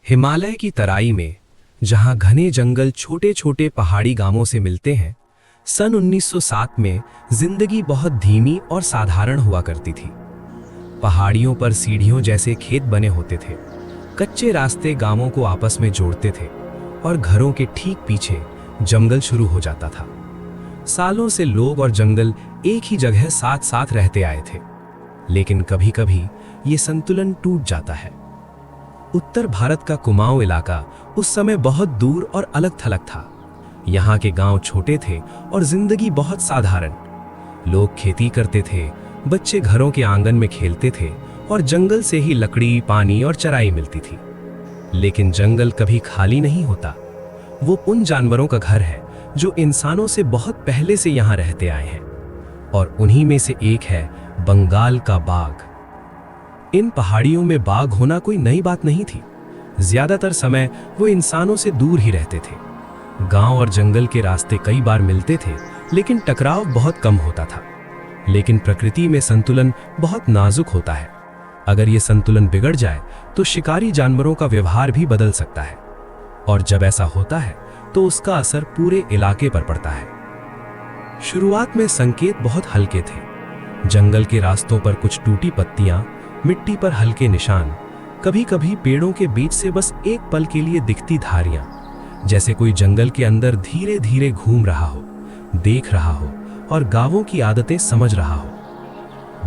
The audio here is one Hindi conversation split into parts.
हिमालय की तराई में जहां घने जंगल छोटे छोटे पहाड़ी गांवों से मिलते हैं, सन 1907 में जिंदगी बहुत धीमी और साधारण हुआ करती थी। पहाड़ियों पर सीढ़ियों जैसे खेत बने होते थे, कच्चे रास्ते गांवों को आपस में जोड़ते थे और घरों के ठीक पीछे जंगल शुरू हो जाता था। सालों से लोग और जंगल एक ही जगह साथ साथ रहते आए थे, लेकिन कभी कभी ये संतुलन टूट जाता है। उत्तर भारत का कुमाऊं इलाका उस समय बहुत दूर और अलग थलग था। यहाँ के गांव छोटे थे और जिंदगी बहुत साधारण। लोग खेती करते थे, बच्चे घरों के आंगन में खेलते थे और जंगल से ही लकड़ी, पानी और चराई मिलती थी। लेकिन जंगल कभी खाली नहीं होता। वो उन जानवरों का घर है जो इंसानों से बहुत पहले से यहाँ रहते आए हैं, और उन्हीं में से एक है बंगाल का बाघ। इन पहाड़ियों में बाघ होना कोई नई बात नहीं थी। ज्यादातर समय वो इंसानों से दूर ही रहते थे। गांव और जंगल के रास्ते कई बार मिलते थे, लेकिन टकराव बहुत कम होता था। लेकिन प्रकृति में संतुलन बहुत नाजुक होता है। अगर ये संतुलन बिगड़ जाए तो शिकारी जानवरों का व्यवहार भी बदल सकता है, और जब ऐसा होता है तो उसका असर पूरे इलाके पर पड़ता है। शुरुआत में संकेत बहुत हल्के थे। जंगल के रास्तों पर कुछ टूटी पत्तियां, मिट्टी पर हल्के निशान, कभी कभी पेड़ों के बीच से बस एक पल के लिए दिखती धारियां, जैसे कोई जंगल के अंदर धीरे धीरे घूम रहा हो, देख रहा हो और गांवों की आदतें समझ रहा हो।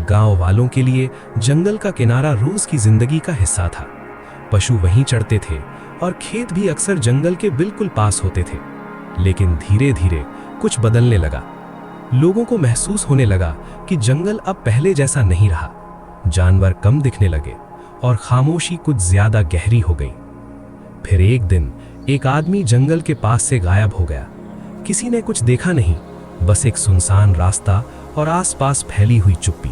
गांव वालों के लिए जंगल का किनारा रोज की जिंदगी का हिस्सा था। पशु वहीं चढ़ते थे और खेत भी अक्सर जंगल के बिल्कुल पास होते थे। लेकिन धीरे धीरे कुछ बदलने लगा। लोगों को महसूस होने लगा कि जंगल अब पहले जैसा नहीं रहा। जानवर कम दिखने लगे और खामोशी कुछ ज्यादा गहरी हो गई। फिर एक दिन एक आदमी जंगल के पास से गायब हो गया। किसी ने कुछ देखा नहीं, बस एक सुनसान रास्ता और आसपास फैली हुई चुप्पी।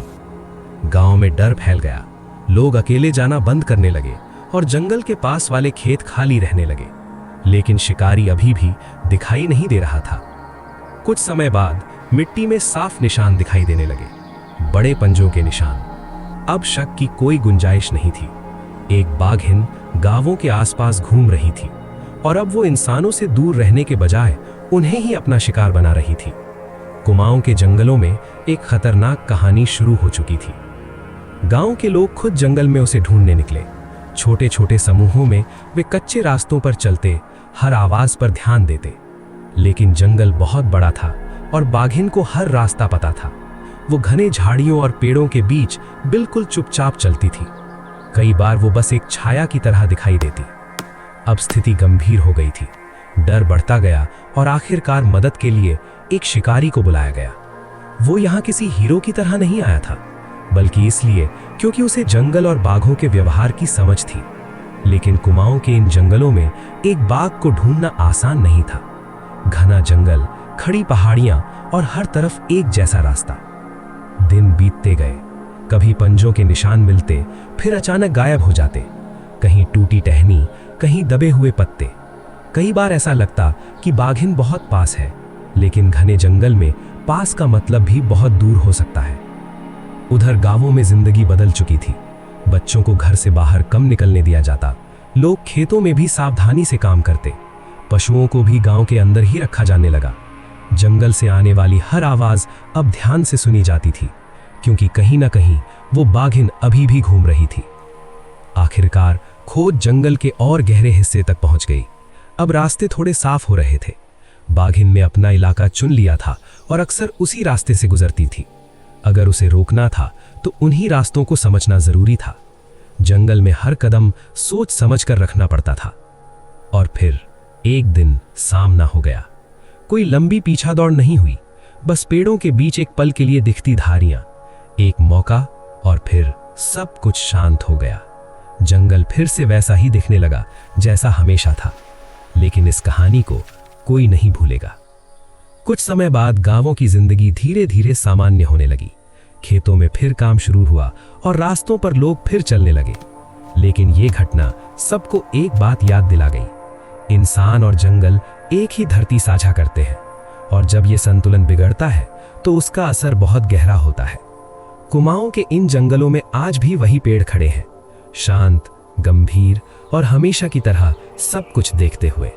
गांव में डर फैल गया। लोग अकेले जाना बंद करने लगे और जंगल के पास वाले खेत खाली रहने लगे। लेकिन शिकारी अभी भी दिखाई नहीं दे रहा था। कुछ समय बाद मिट्टी में साफ निशान दिखाई देने लगे, बड़े पंजों के निशान। अब शक की कोई गुंजाइश नहीं थी। एक बाघिन गांवों के आसपास घूम रही थी, और अब वो इंसानों से दूर रहने के बजाय उन्हें ही अपना शिकार बना रही थी। कुमाऊं के जंगलों में एक खतरनाक कहानी शुरू हो चुकी थी। गांव के लोग खुद जंगल में उसे ढूंढने निकले। छोटे छोटे समूहों में वे कच्चे रास्तों पर चलते, हर आवाज पर ध्यान देते। लेकिन जंगल बहुत बड़ा था और बाघिन को हर रास्ता पता था। वो घने झाड़ियों और पेड़ों के बीच बिल्कुल चुपचाप चलती थी। कई बार वो बस एक छाया की तरह दिखाई देती। अब स्थिति गंभीर हो गई थी। डर बढ़ता गया और आखिरकार मदद के लिए एक शिकारी को बुलाया गया। वो यहाँ किसी हीरो की तरह नहीं आया था, बल्कि इसलिए क्योंकि उसे जंगल और बाघों के व्यवहार की समझ थी। लेकिन कुमाऊं के इन जंगलों में एक बाघ को ढूंढना आसान नहीं था। घना जंगल, खड़ी पहाड़ियां और हर तरफ एक जैसा रास्ता। दिन बीतते गए। कभी पंजों के निशान मिलते, फिर अचानक गायब हो जाते। कहीं टूटी टहनी, कहीं दबे हुए पत्ते। कई बार ऐसा लगता कि बाघिन बहुत पास है, लेकिन घने जंगल में पास का मतलब भी बहुत दूर हो सकता है। उधर गांवों में जिंदगी बदल चुकी थी। बच्चों को घर से बाहर कम निकलने दिया जाता। लोग खेतों में भी सावधानी से काम करते। पशुओं को भी गांव के अंदर ही रखा जाने लगा। जंगल से आने वाली हर आवाज अब ध्यान से सुनी जाती थी, क्योंकि कहीं ना कहीं वो बाघिन अभी भी घूम रही थी। आखिरकार खोज जंगल के और गहरे हिस्से तक पहुंच गई। अब रास्ते थोड़े साफ हो रहे थे। बाघिन ने अपना इलाका चुन लिया था और अक्सर उसी रास्ते से गुजरती थी। अगर उसे रोकना था तो उन्हीं रास्तों को समझना जरूरी था। जंगल में हर कदम सोच समझ कर रखना पड़ता था। और फिर एक दिन सामना हो गया। कोई लंबी पीछा दौड़ नहीं हुई, बस पेड़ों के बीच एक पल के लिए दिखती धारियां, एक मौका, और फिर सब कुछ शांत हो गया। जंगल फिर से वैसा ही दिखने लगा जैसा हमेशा था। लेकिन इस कहानी को कोई नहीं भूलेगा। कुछ समय बाद गांवों की जिंदगी धीरे धीरे सामान्य होने लगी। खेतों में फिर काम शुरू हुआ और रास्तों पर लोग फिर चलने लगे। लेकिन ये घटना सबको एक बात याद दिला गई। इंसान और जंगल एक ही धरती साझा करते हैं, और जब ये संतुलन बिगड़ता है तो उसका असर बहुत गहरा होता है। कुमाऊं के इन जंगलों में आज भी वही पेड़ खड़े हैं, शांत, गंभीर और हमेशा की तरह सब कुछ देखते हुए।